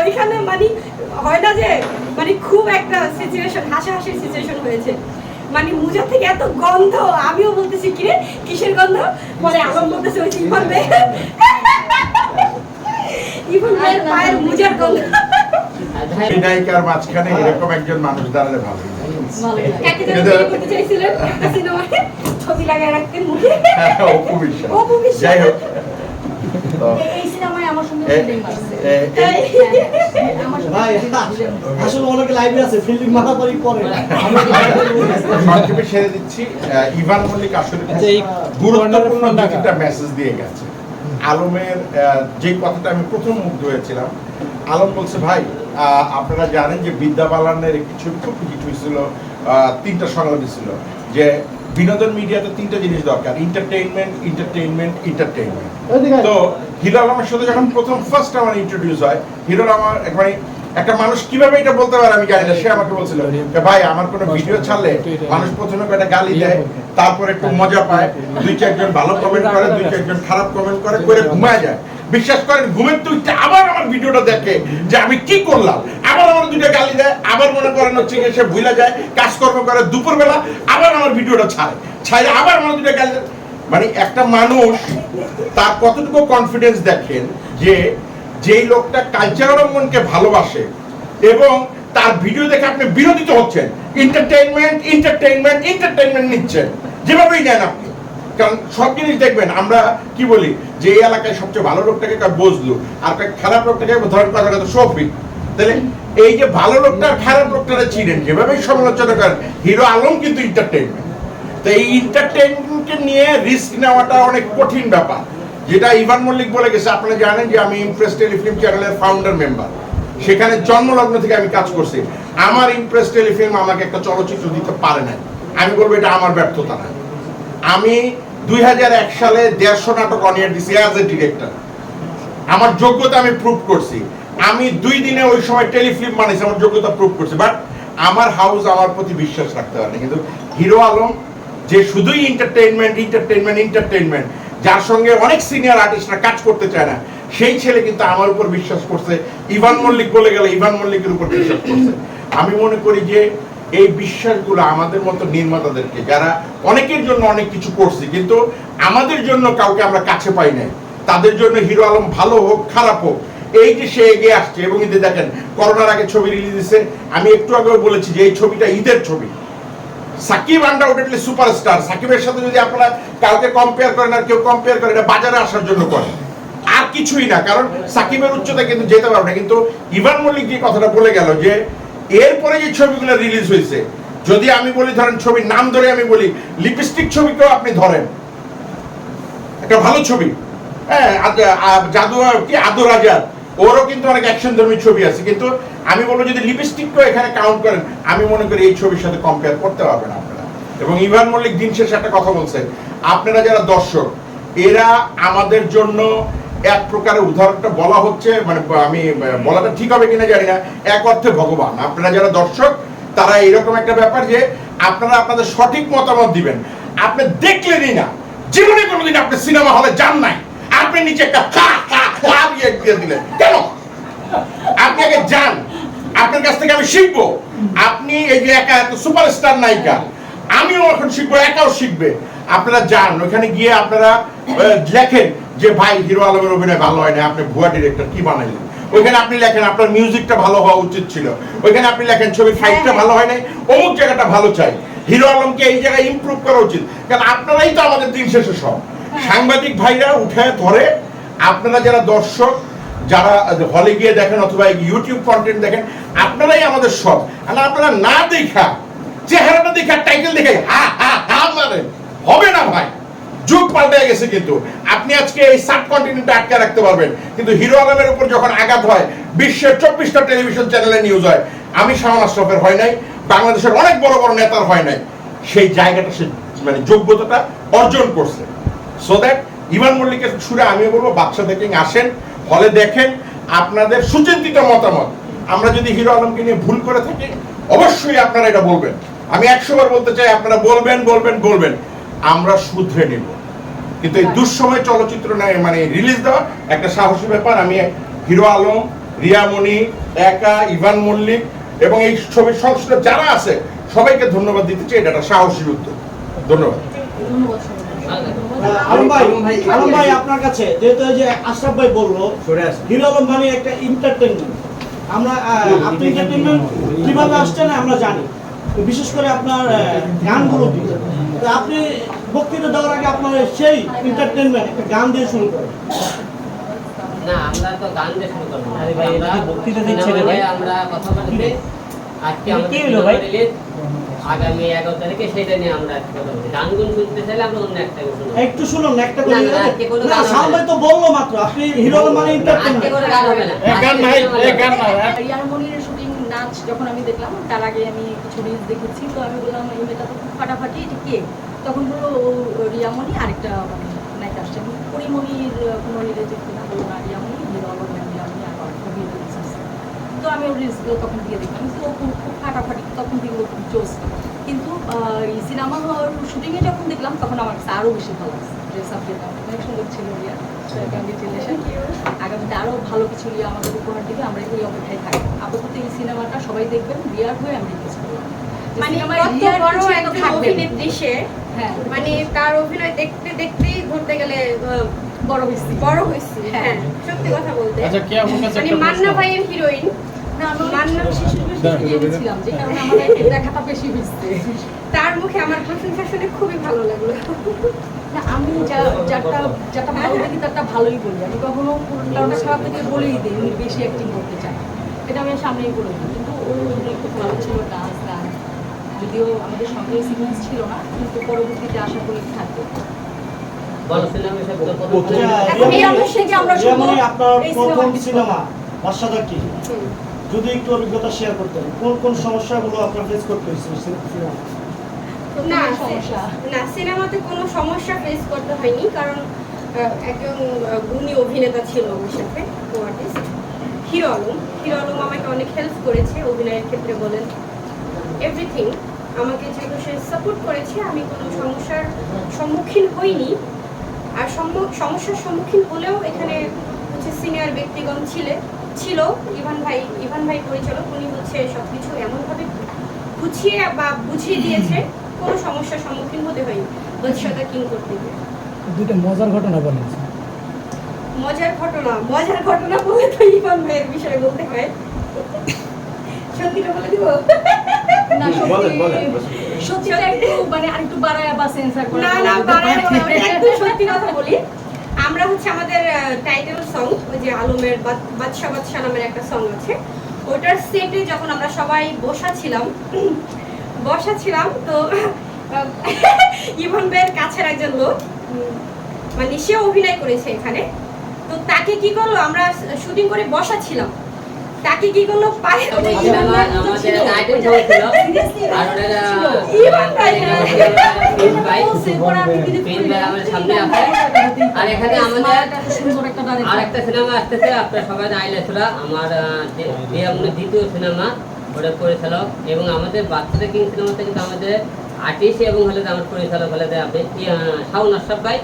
ওইখানে মানে হয় না যে মানে খুব একটা সিচুয়েশন হাসাহাসির সিচুয়েশন হয়েছে, মানে মুজার থেকে এত গন্ধ, আমিও বলতেছি কিরে কিসের গন্ধ, পরে আলম বলতেছে ওই ইভান ভাইয়ের পায়ের মুজার গন্ধ। বিনায়িকার মাঝখানে এরকম একজন মানুষ দাঁড়ালে ভালো। চাইছিলেন সিনেমায় ছবি লাগায় রাখতেন মুখে, অপু বিশ্বাস। যাই হোক, এই সিনেমায় আমার সঙ্গে ফিল্ডিং মারছে। আমার ভাই আসলে অনেকে লাইভে আছে ফিল্ডিং মারা পরই পরে সংক্ষেপে সেরে দিচ্ছি। ইভান মল্লিক আসলে গুরুত্বপূর্ণ দুইটা মেসেজ দিয়ে গেছে। আলমের যে কথাটা আমি প্রথম মুগ্ধ হয়েছিলাম, আলম বলছে ভাই আপনারা জানেন যে বিদ্যা বালানের একটি ছবি খুব হিট হয়েছিল, 3টা সংলাপ ছিল যে বিনোদন মিডিয়াতে 3টা জিনিস দরকার, এন্টারটেইনমেন্ট এন্টারটেইনমেন্ট এন্টারটেইনমেন্ট। তো হিরো আলমের সাথে যখন প্রথম ফার্স্ট আমার ইন্ট্রোডিউস হয়, হিরো আমার মানে একটা মানুষ কিভাবে এটা বলতে পারে আমি জানি না, সে আমাকে বলছিল যে ভাই আমার কোনো ভিডিও ছাড়লে মানুষ প্রথমে একটা গালি দেয়, তারপরে একটু মজা পায়, 2-4জন ভালো কমেন্ট করে, 2-4জন খারাপ কমেন্ট করে, করে ঘুমায় যায়। বিশ্বাস করেন ঘুমের তুই আবার আমার ভিডিওটা দেখে যে আমি কি করলাম, আবার আমার 2টা গালি দেয়, আবার মনে করেন হচ্ছে সে ভুলে যায়, কাজকর্ম করে, দুপুরবেলা আবার আমার ভিডিওটা ছাড়ে আবার আমার 2টা গালি দেয়। মানে একটা মানুষ তার কতটুকু কনফিডেন্স দেখেন যে যেই লোকটা কালচার অবলম্বনকে ভালোবাসে এবং তার ভিডিও দেখে আপনি বিরোধিত হচ্ছেন, এন্টারটেইনমেন্ট এন্টারটেইনমেন্ট এন্টারটেইনমেন্ট নিচ্ছেন যেভাবেই নেন আপনি। কারণ সব জিনিস দেখবেন আমরা কি বলি যে এই এলাকায় সবচেয়ে ভালো লোকটাকে বজলু আর খারাপ লোকটাকে ধরেন কথা কথা শফিক, তাহলে এই যে ভালো লোকটা আর খারাপ লোকটারা চিনেন যেভাবেই সমালোচনা করেন, হিরো আলম কিন্তু এন্টারটেইনমেন্ট। তো এই এন্টারটেইনমেন্টকে নিয়ে রিস্ক নেওয়াটা অনেক কঠিন ব্যাপার, যেটা ইভান মল্লিক বলে গেছে। আপনারা জানেন যে আমি ইমপ্রেস টেলিফিল্ম চ্যানেলের ফাউন্ডার মেম্বার, সেখানে জন্মলগ্ন থেকে আমি কাজ করছি। আমার ইমপ্রেস টেলিফিল্ম আমাকে একটা চলচ্চিত্র দিতে পারে নাই, আমি বলবো এটা আমার ব্যর্থতা না। আমি 2001 সালে 150 নাটক অন এয়ার দিছি অ্যাজ এ ডিরেক্টর, আমার যোগ্যতা আমি প্রুভ করছি। আমি 2 দিনে ওই সময় টেলিফিল্ম বানাইছি, আমার যোগ্যতা প্রুভ করছি। বাট আমার হাউস আমার প্রতি বিশ্বাস রাখতে পারে না। কিন্তু হিরো আলম যে শুধুই এন্টারটেইনমেন্ট এন্টারটেইনমেন্ট এন্টারটেইনমেন্ট, যার সঙ্গে অনেক সিনিয়র আর্টিস্টরা কাজ করতে চায় না, সেই ছেলে কিন্তু আমার উপর বিশ্বাস করছে। ইভান মল্লিক বলে গেলে ইভান মল্লিকের উপর বিশ্বাস করছে। আমি মনে করি যে এই বিশ্বাসগুলো আমাদের মতো নির্মাতাদেরকে, যারা অনেকের জন্য অনেক কিছু করছি কিন্তু আমাদের জন্য কাউকে আমরা কাছে পাই নাই, তাদের জন্য হিরো আলম ভালো হোক খারাপ হোক, এই যে সে এগিয়ে আসছে। এবং ঈদে দেখেন করোনার আগে ছবি রিলিজ দিচ্ছে, আমি একটু আগেও বলেছি যে এই ছবিটা ঈদের ছবি। সাকিব আনডাউটেডলি সুপারস্টার, সাকিবের সাথে যদি আপনারা কাউকে কম্পেয়ার করেন আর কেউ কম্পেয়ার করে, এটা বাজারে আসার জন্য করে, আর কিছুই না। কারণ সাকিবের উচ্চতা কিন্তু যেতে পারবে না। কিন্তু ইভান মল্লিক যে কথাটা বলে গেল যে এরপরে যে ছবিগুলো রিলিজ হয়েছে, যদি আমি বলি ধরেন ছবির নাম ধরে আমি বলি লিপস্টিক ছবিকেও আপনি ধরেন, একটা ভালো ছবি, হ্যাঁ জাদু কি আদর রাজার, ওরও কিন্তু অনেক অ্যাকশন ধর্মী ছবি আছে। কিন্তু আমি বলবো যদি লিপস্টিককেও এখানে কাউন্ট করেন, আমি মনে করি এই ছবির সাথে কম্পেয়ার করতে পারবেন আপনারা। এবং ইভান মল্লিক দিন শেষে একটা কথা বলছেন, আপনারা যারা দর্শক, এরা আমাদের জন্য এক প্রকারের উদাহরণটা বলা হচ্ছে, মানে আমি বলাটা ঠিক হবে কিনা জানি না, এক অর্থে ভগবান। আপনারা যারা দর্শক তারা এরকম একটা ব্যাপার যে আপনারা আপনাদের সঠিক মতামত দিবেন। আপনি দেখলেনই না, জীবনে কোনোদিন আপনি সিনেমা হলে যান নাই, আপনি নিচে একটা দিয়ে দিলেন কেন? আপনি আগে যান, আপনার কাছ থেকে আমি শিখবো। আপনি এই যে একা এত সুপারস্টার নায়িকা, আমিও এখন শিখবো, একাও শিখবে। আপনারা যান, ওখানে গিয়ে আপনারা লেখেন যে ভাই হিরো আলমের অভিনয় ভালো হয় না, আপনি ভুয়া ডিরেক্টর কি বানাইলেন। ওইখানে আপনি লেখেন আপনার মিউজিকটা ভালো হওয়া উচিত ছিল, ওইখানে আপনি লেখেন ছবির ফাইটটা ভালো হয় নাই, অমুক জায়গাটা ভালো চাই, হিরো আলমকে এই জায়গায় ইমপ্রুভ করা উচিত। কারণ আপনারাই তো আমাদের দিন শেষে সব সাংবাদিক ভাইরা উঠে ধরে। আপনারা যারা দর্শক, যারা হলে গিয়ে দেখেন অথবা ইউটিউব কন্টেন্ট দেখেন, আপনারাই আমাদের সব। আর আপনারা না দেখা চেহারাটা দেখা টাইটেল দেখে হা হা হা মারেন, হবে না ভাই। যুগ পাল্টে গেছে। কিন্তু আপনি আজকে এই সাবকন্টিনেন্টে আটকে রাখতে পারবেন, কিন্তু হিরো আলমের উপর যখন আঘাত হয়, বিশ্বের 24টা টেলিভিশন চ্যানেলে নিউজ হয়, আমি শাওন আশরাফের হয় নাই, বাংলাদেশের অনেক বড় বড় নেতার হয় নাই, সেই জায়গাটা সে মানে যোগ্যতাটা অর্জন করছে। সো দ্যাট ইভান মল্লিকের সুরে আমিও বলবো বাচ্চা দেখেন, আসেন হলে দেখেন, আপনাদের সুচিন্তিত মতামত। আমরা যদি হিরো আলমকে নিয়ে ভুল করে থাকি অবশ্যই আপনারা এটা বলবেন। আমি 100 বার বলতে চাই, আপনারা বলবেন বলবেন বলবেন, আমরা শুধরে নেব। কিন্তু এই দুঃসময় চলচ্চিত্র মানে রিলিজ দেওয়া একটা সাহসী ব্যাপার। আমি হিরো আলম রিয়ামণি, একা, ইভান মল্লিক এবং এই ছবির সংশ্লিষ্ট যারা আছে সবাইকে ধন্যবাদ দিতে চাই। এটা একটা সাহসী উদ্যোগ। ধন্যবাদ। ধন্যবাদ সবাইকে। আলম ভাই আপনার কাছে যেহেতু এই যে আশরাফ ভাই বললো হিরো আলম মানে একটা এন্টারটেইনমেন্ট, আমরা আপনি এন্টারটেইনমেন্ট কিভাবে আসছেন আমরা জানি, তো বিশেষ করে আপনার গানগুলো দিয়ে। তো আপনি বক্তৃতা দেওয়ার আগে আপনার সেই এন্টারটেইনমেন্ট একটা গান দিয়ে শুরু করেন। না, আমরা তো গান দিয়ে শুরু করবো। আরে ভাই, এটা কি বক্তৃতা দিচ্ছে রে ভাই? আমরা কথা বলতে আজকে কি আমাদের হলো ভাই? রিলিজ আগামী 11 তারিখে, সেটা নিয়ে আমরা আজকে কথা বলছি। গান গুন শুনতে চাইলে আমরা অন্য একটা গান শুনবো। একটু শুনুন না, একটা করে। না, না, আজকে কোনো না, গান হবে সালম ভাই তো বললো মাত্র আপনি হিরো আলম মানে আজকে এন্টারটেইনমেন্ট। কোনো গান হবে না। গান নাই, গান নাই। রিয়ার মনির শুটিং নাচ যখন আমি দেখলাম, তার আগে আমি কিছু রিলস দেখেছি, তো আমি বললাম এই মেয়েটা তো খুব ফাটাফাটি, এটা কে? তখন বললো ও রিয়ামণি, আরেকটা মানে নায়িকা আসছে, পরিমণির কোনো রিলেটেড কিনা, বললো না রিয়ামণি, হিরো আলম রিয়ামণি আর কবি রিলস আছে। তো আমি ওর রিলসগুলো তখন দিয়ে দেখলাম, তো ও খুব ফাটাফাটি, তখন থেকে ও খুব জোস। কিন্তু এই সিনেমা শুটিংয়ে যখন দেখলাম তখন আমার কাছে আরও বেশি ভালো লাগছে। ড্রেস আপ দিলাম, অনেক সুন্দর ছিল রিয়া। কংগ্রেচুলেশন। আগামীতে আরও ভালো কিছু রিয়া আমাদের উপহার দিবে, আমরা এই অপেক্ষায় থাকি। আপাতত এই সিনেমাটা সবাই দেখবেন, রিয়ার হয়ে আমি রিকোয়েস্ট করলাম। মানে সিনেমায় কত রিয়ার বড় কিছু একজন থাকবে। অভিনেত্রী সে, হ্যাঁ, মানে তার অভিনয় দেখতে দেখতেই ধরতে গেলে বড় হয়েছি। বড় হয়েছে। হ্যাঁ, সত্যি কথা বলতে। আচ্ছা, কে আমার কাছে মানে একটা মান্না প্রশ্ন? ভাইয়ের হিরোইন। না, আমি মান্না শিশু ছিলাম, যে কারণে আমার এই দেখাটা বেশি হয়েছে। তার মুখে আমার প্রশংসা শুনে খুবই ভালো লাগলো। না, আমি যাটা ভালো দেখি তারটা ভালোই বলি, আমি কখনো কারণটা খারাপ থেকে বলেই দিই উনি বেশি অ্যাক্টিং করতে চান, এটা আমি সামনেই বলে দিই। কিন্তু ও খুব ভালো ছিল ডান্স গান, যদিও আমাদের সঙ্গে সিকোয়েন্স ছিল না, কিন্তু পরবর্তীতে আশা করি থাকবে। বলো সিনেমা সব তো এখন এই অনুষ্ঠানে কি আমরা শুনবো রিয়ামণি, আপনার এই প্রথম সিনেমা সিনেমা বাদশাদা কি, যদি একটু অভিজ্ঞতা শেয়ার করতেন, কোন কোন সমস্যাগুলো আপনার ফেস করতে হয়েছে সিনেমা? না, সমস্যা না, সিনেমাতে কোনো সমস্যা ফেস করতে হয়নি, কারণ একজন গুণী অভিনেতা ছিল আমার সাথে, artist hero Alam. Hero Alam আমাকে অনেক হেল্প করেছে অভিনয়ের ক্ষেত্রে বলেন, এভরিথিং। আমাকে যেহেতু সে সাপোর্ট করেছে, আমি কোনো সমস্যার সম্মুখীন হইনি। আর সমস্যার সম্মুখীন হলেও এখানে হচ্ছে সিনিয়র ব্যক্তিগণ ছিল ইভান ভাই পরিচালক, উনি হচ্ছে সব কিছু এমনভাবে গুছিয়ে বা বুঝিয়ে দিয়েছে, কোনো সমস্যার সম্মুখীন হতে হয়নি। বাদশাদা কিং করতে গিয়ে দুইটা মজার ঘটনা বলেন। মজার ঘটনা বলে তো ইভান ভাইয়ের বিষয়ে বলতে হয়। সত্যিটা বলে দিব? না, সত্যিটা একটু মানে আরেকটু বাড়ায় বা সেন্সর করে না, বাড়ায় বলা, আমি একদম সত্যি কথা বলি। আমরা হচ্ছে আমাদের টাইটেল সং, ওই যে আলমের বাদশা নামের একটা সং আছে, ওটার সেটে যখন আমরা সবাই বসা ছিলাম তো ইভান ভাইয়ের কাছের একজন লোক, মানে সে অভিনয় করেছে এখানে, তো তাকে কি করলো, আমরা শুটিং করে বসা ছিলাম, তাকে কি করলো পায়ে আমাদের আইটেম ছিল আর ওটা ইভান ভাই আমাদের সামনে আছে। আর এখানে আমাদের সুন্দর একটা আর একটা সিনেমা আসতেছে, আপনারা সবাই আইলে ছোড়া, আমার দ্বিতীয় সিনেমা, ওটা পরিচালক এবং আমাদের বাচ্চাদের কিং সিনেমাতে কিন্তু আমাদের আর্টিস্ট এবং হলে আমার পরিচালক হলে আপনি শাওন আশরাফ ভাই